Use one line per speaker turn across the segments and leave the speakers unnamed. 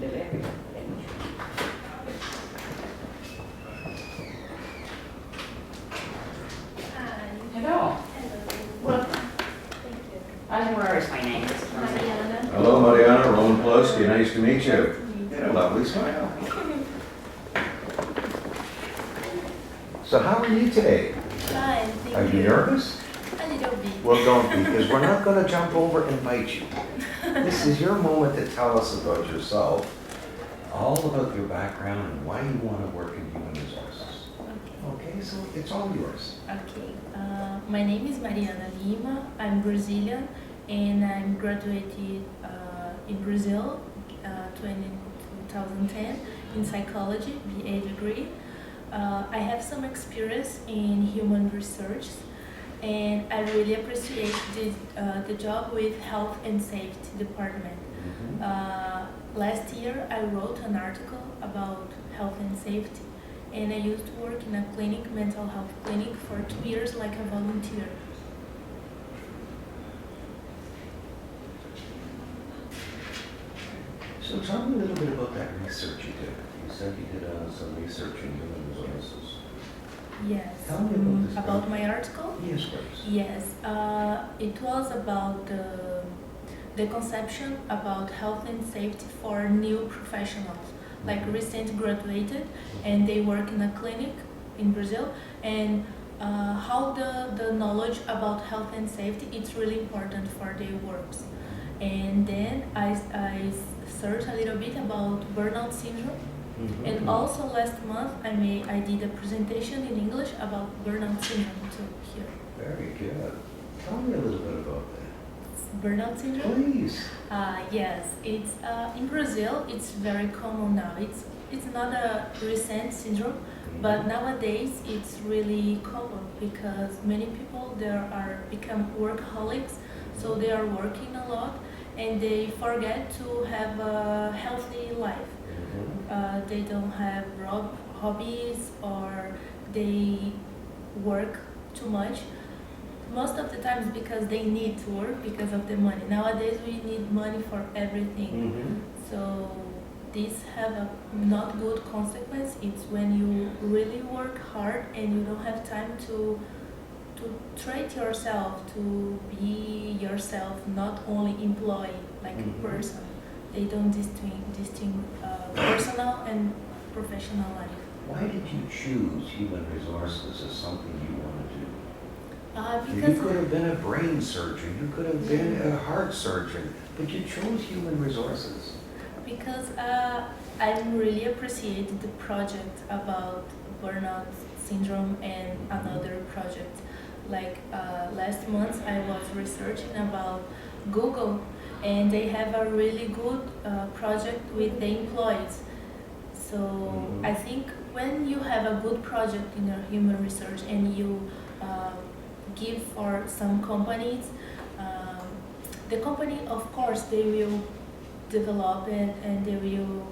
delivery.
Hi.
Hello.
Hello.
Welcome.
Thank you.
Where is my name? This is
Mariana.
Hello, Mariana, Roman Pulaski, nice to meet you. You have a lovely smile. So how are you today?
Fine, thank
Are you nervous?
A little bit.
Well, don't be, because we're not going to jump over and bite you. This is your moment to tell us about yourself, all about your background and why you want to work in human resources. Okay, so it's all yours.
Okay. My name is Mariana Lima. I'm Brazilian and I'm graduated in Brazil 2010 in psychology, BA degree. I have some experience in human research and I really appreciate the job with health and safety department. Last year I wrote an article about health and safety and I used to work in a clinic, mental health clinic for 2 years like a volunteer.
So tell me a little bit about that research you did. You said you did some research in human resources.
Yes.
Tell me about this.
About my article?
Yes, please.
Yes. It was about the conception about health and safety for new professionals, like recent graduated, and they work in a clinic in Brazil, and how the knowledge about health and safety it's really important for their works. And then I searched a little bit about burnout syndrome. And also last month I did a presentation in English about burnout syndrome too here.
Very good. Tell me a little bit about that.
Burnout syndrome?
Please.
Yes, it's in Brazil. It's very common now. It's not a recent syndrome, but nowadays it's really common because many people there are become workaholics, so they are working a lot and they forget to have a healthy life. They don't have hobbies or they work too much. Most of the times because they need to work because of the money. Nowadays we need money for everything. So this have a not good consequence. It's when you really work hard and you don't have time to treat yourself, to be yourself, not only employee, like a person. They don't distinguish personal and professional life.
Why did you choose human resources as something you want to do?
Because
You could have been a brain surgeon, you could have been a heart surgeon, but you chose human resources.
Because I really appreciated the project about burnout syndrome and another project. Like last month I was researching about Google and they have a really good project with the employees. So I think when you have a good project in your human research and you give for some companies, the company of course they will develop it and they will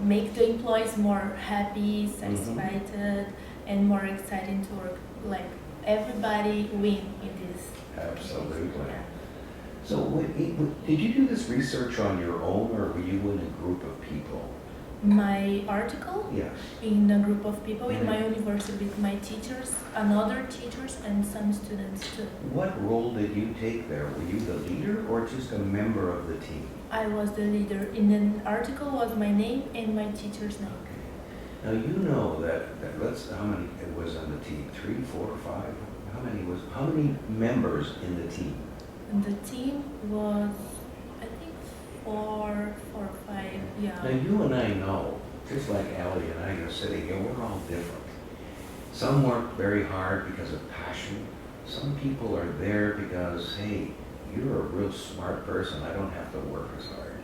make the employees more happy, satisfied and more exciting to work. Like everybody win in this.
Absolutely.
Yeah.
So did you do this research on your own or were you in a group of people?
My article
Yes.
in a group of people in my university with my teachers, another teachers and some students too.
What role did you take there? Were you the leader or just a member of the team?
I was the leader. In the article was my name and my teacher's name.
Now you know that how many it was on the team? 3, 4, 5? How many members in the team?
And the team was I think 4 or 5. Yeah.
Now you and I know, just like Allie and I are sitting here, we're all different. Some work very hard because of passion. Some people are there because, hey, you're a real smart person, I don't have to work as hard.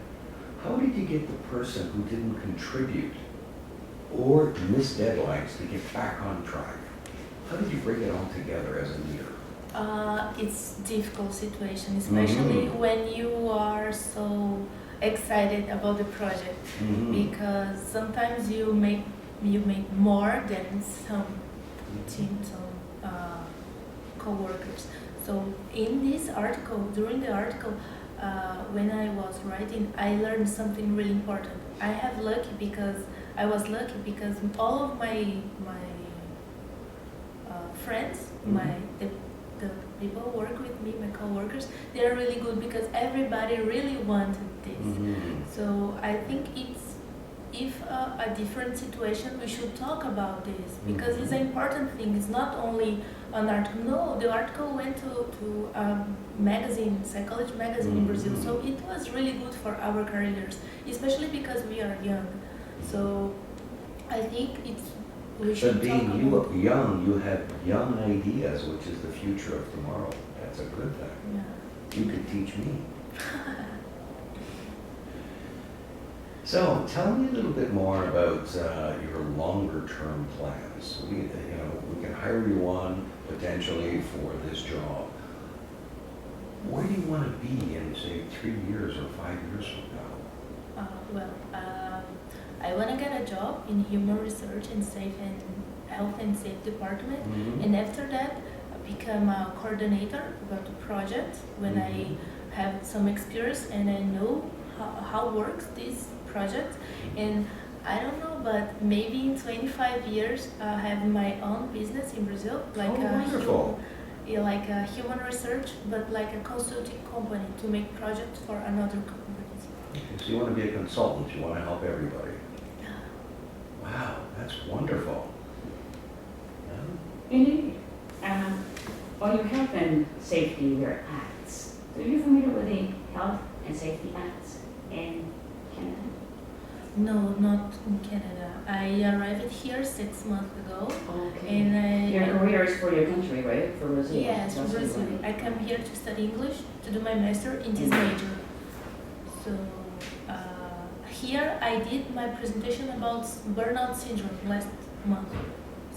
How did you get the person who didn't contribute or miss deadlines to get back on track? How did you bring it all together as a leader?
It's difficult situation, especially when you are so excited about the project, because sometimes you make more than some team, some co-workers. So So in this article, during the article, when I was writing, I learned something really important. I was lucky because all of my friends, the people who work with me, my coworkers, they are really good because everybody really wanted this. So I think if a different situation, we should talk about this because it's an important thing. It's not only an article. No, the article went to a magazine, psychology magazine in Brazil. So it was really good for our careers, especially because we are young. So I think we should
But being
talk about
young, you have young ideas, which is the future of tomorrow. That's a good thing.
Yeah.
You could teach me. So tell me a little bit more about your longer-term plans. We can hire you on potentially for this job. Where do you want to be in, say, 3 years or 5 years from now?
I want to get a job in human research and health and safety department, and after that, become a coordinator about the project when I have some experience and I know how works this project. And I don't know, but maybe in 25 years, I have my own business in Brazil, like
wonderful.
like a human research, but like a consulting company to make projects for another companies.
Okay, so you want to be a consultant, you want to help everybody. Wow, that's wonderful. Yeah.
Indeed. Well, your health and safety, your acts. Are you familiar with the health and safety acts in Canada?
No, not in Canada. I arrived here 6 months ago,
Okay.
and
Your career is for your country, right? For Brazil.
yes,
That's
Brazil.
right.
I come here to study English to do my master in this major. So here I did my presentation about burnout syndrome last month.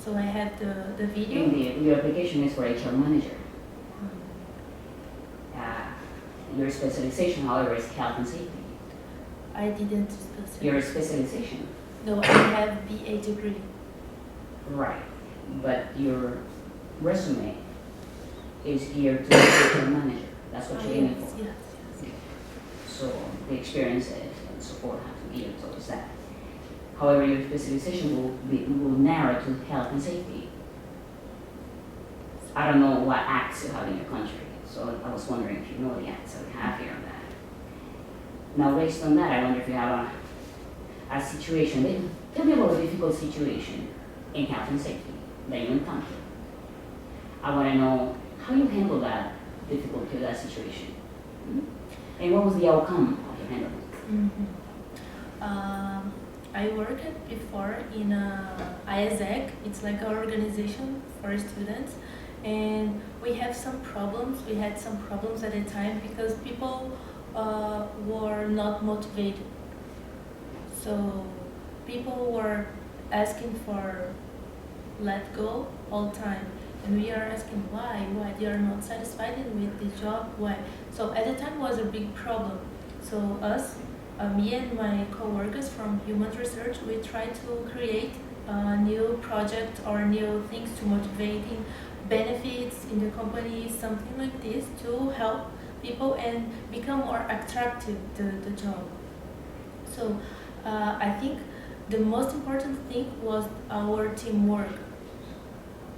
So I had the video.
Indeed. Your application is for HR manager. Your specialization, however, is health and safety.
I didn't specify.
Your specialization.
No, I have BA degree.
Right. But your resume is geared to the HR manager. That's what you're aiming for.
Yes.
So the experiences and support have to gear towards that. However, your specialization will narrow to health and safety. I don't know what acts you have in your country, so I was wondering if you know the acts that we have here on that. Now, based on that, I wonder if you have a situation. Tell me about a difficult situation in health and safety that you encounter. I want to know how you handle that difficulty, that situation. And what was the outcome of your handling?
I worked before in ISEC. It's like an organization for students, and we have some problems. We had some problems at the time because people were not motivated. So people were asking for let go all the time, and we are asking why they are not satisfied with the job, why. So at the time was a big problem. So me and my co-workers from human research, we try to create new projects or new things to motivating benefits in the company, something like this to help people and become more attractive the job. So I think the most important thing was our teamwork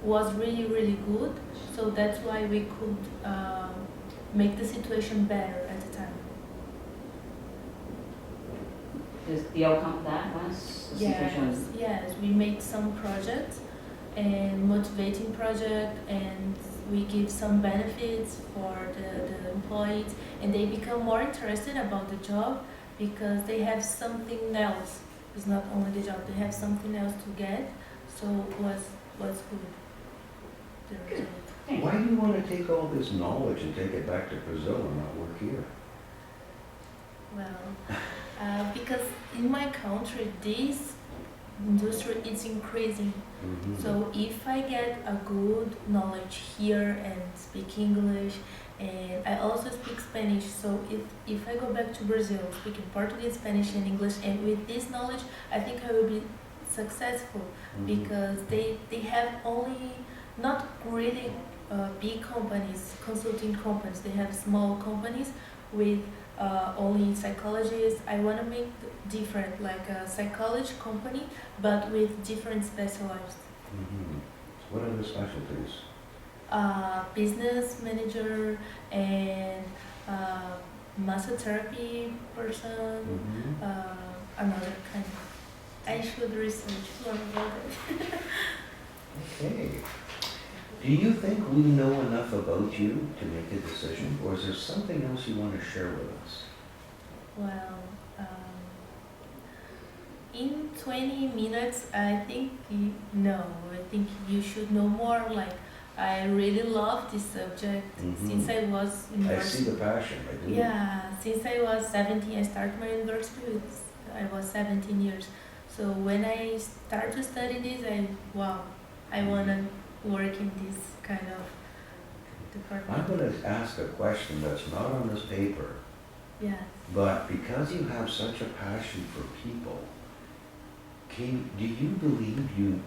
was really, really good. So that's why we could make the situation better at the time.
The outcome of that was the situation?
Yes, we make some projects and motivating project, and we give some benefits for the employees, and they become more interested about the job because they have something else. It's not only the job; they have something else to get. So it was good. The result.
Why do you want to take all this knowledge and take it back to Brazil and not work here?
Well, because in my country, this industry is increasing. So if I get a good knowledge here and speak English, and I also speak Spanish, so if I go back to Brazil speaking Portuguese, Spanish, and English, and with this knowledge, I think I will be successful because they have only not really big companies, consulting companies. They have small companies with only psychologists. I want to make different, like a psychology company, but with different specialized.
Mm-hmm. What are the specialties?
Business manager and massage therapy person,
Mm-hmm.
another kind. I should research more about it.
Okay. Do you think we know enough about you to make a decision, or is there something else you want to share with us?
Well, in 20 minutes, I think I think you should know more. Like, I really love this subject since I was in
I see the passion, I do.
Yeah, since I was 17, I started my university I was 17 years. So when I start to study this, I wanna work in this kind of department.
I'm going to ask a question that's not on this paper,
Yeah.
but because you have such a passion for people, do you believe you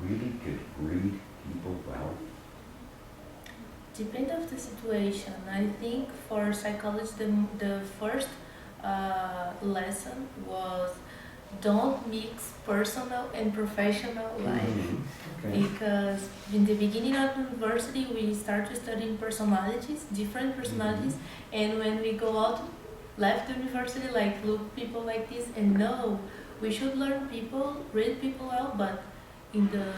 really could read people well?
Depend of the situation. I think for psychology, the first lesson was don't mix personal and professional life.
Okay.
Because in the beginning of university, we start to study personalities, different personalities, and when we go out, left the university, like look people like this, and no, we should learn people, read people out, but in the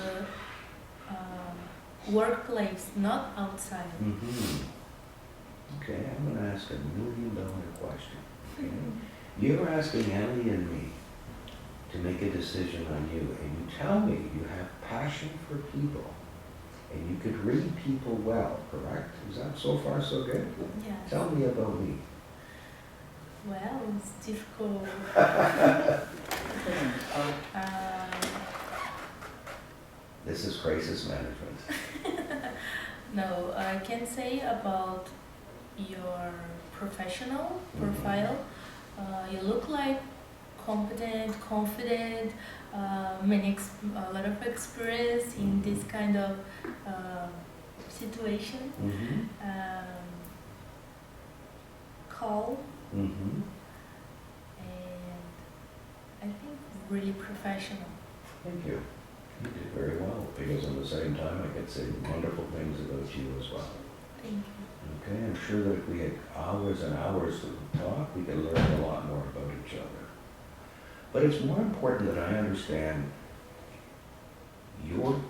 workplace, not outside.
Okay, I'm going to ask $1 million question. Okay? You were asking Ellie and me to make a decision on you, and you tell me you have passion for people, and you could read people well, correct? Is that so far so good?
Yes.
Tell me about me.
Well, it's difficult.
This is crisis management.
No, I can say about your professional profile. You look like competent, confident, a lot of experience in this kind of situation. Calm, and I think really professional.
Thank you. You did very well, because at the same time I could say wonderful things about you as well.
Thank you.
Okay, I'm sure that if we had hours and hours to talk, we could learn a lot more about each other. But it's more important that I understand your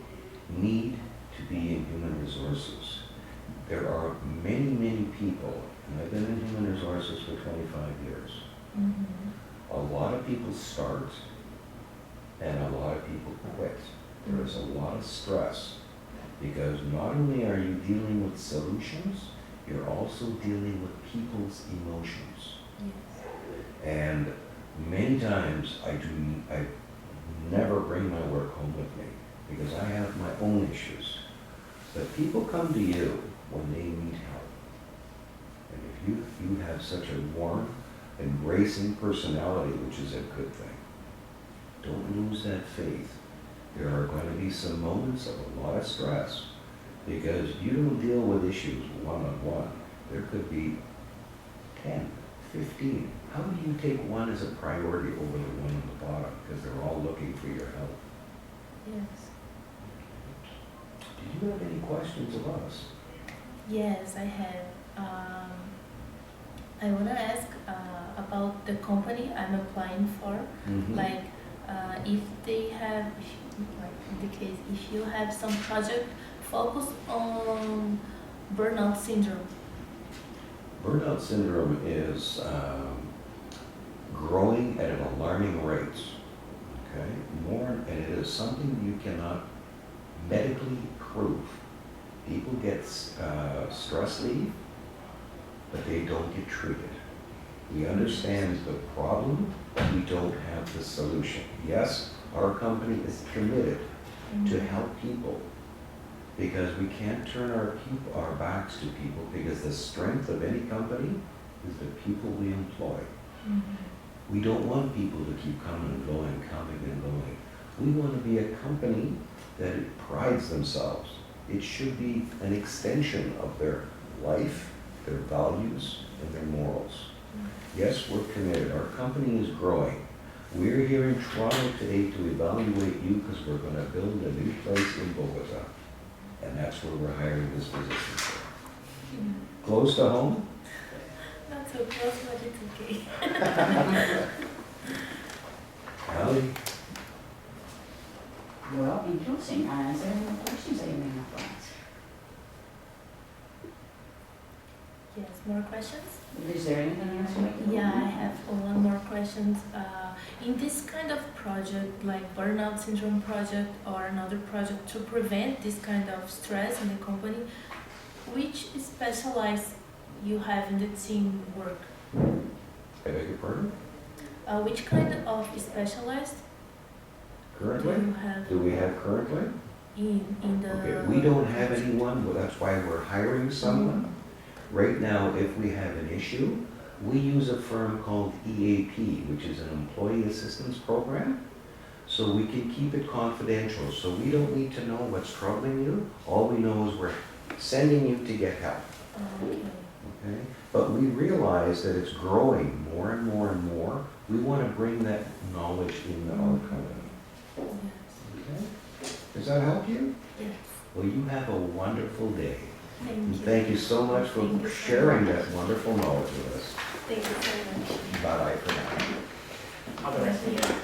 need to be in human resources. There are many, many people, and I've been in human resources for 25 years. A lot of people start, and a lot of people quit. There is a lot of stress, because not only are you dealing with solutions, you're also dealing with people's emotions.
Yes.
And many times I never bring my work home with me, because I have my own issues. But people come to you when they need help. And if you have such a warm, embracing personality, which is a good thing, don't lose that faith. There are going to be some moments of a lot of stress, because you don't deal with issues one-on-one. There could be 10, 15. How do you take one as a priority over the one on the bottom? Because they're all looking for your help.
Yes.
Do you have any questions of us?
Yes, I have. I want to ask about the company I'm applying for. Like, if they have, like in the case, if you have some project focused on burnout syndrome.
Burnout syndrome is growing at an alarming rate. Okay, and it is something you cannot medically prove. People get stress leave, but they don't get treated. We understand the problem, but we don't have the solution. Yes, our company is committed to help people, because we can't turn our backs to people, because the strength of any company is the people we employ. We don't want people to keep coming and going, coming and going. We want to be a company that prides themselves It should be an extension of their life, their values, and their morals. Yes, we're committed. Our company is growing. We're here in Toronto today to evaluate you because we're going to build a new place in Bogota. And that's where we're hiring this position for. Close to home?
Not so close, but it's okay.
Allie?
Well, in closing, is there any more questions that you may have for us?
Yes, more questions?
Is there anything else you'd like to know?
Yeah, I have one more question. In this kind of project, like burnout syndrome project or another project to prevent this kind of stress in the company, which specialized you have in the team work?
I beg your pardon?
Which kind of specialist do
Currently?
you have
Do we have currently?
in the...
Okay, we don't have anyone, well, that's why we're hiring someone. Right now, if we have an issue, we use a firm called EAP, which is an employee assistance program. So we can keep it confidential, so we don't need to know what's troubling you. All we know is we're sending you to get help,
Okay.
okay? But we realize that it's growing more and more and more. We want to bring that knowledge into our company,
Yes.
okay? Does that help you?
Yes.
Well, you have a wonderful day.
Thank
And
you.
thank you so much for
Thank you so
sharing
much.
that wonderful knowledge with us.
Thank you so much.
Bye-bye for now.
All the rest of you.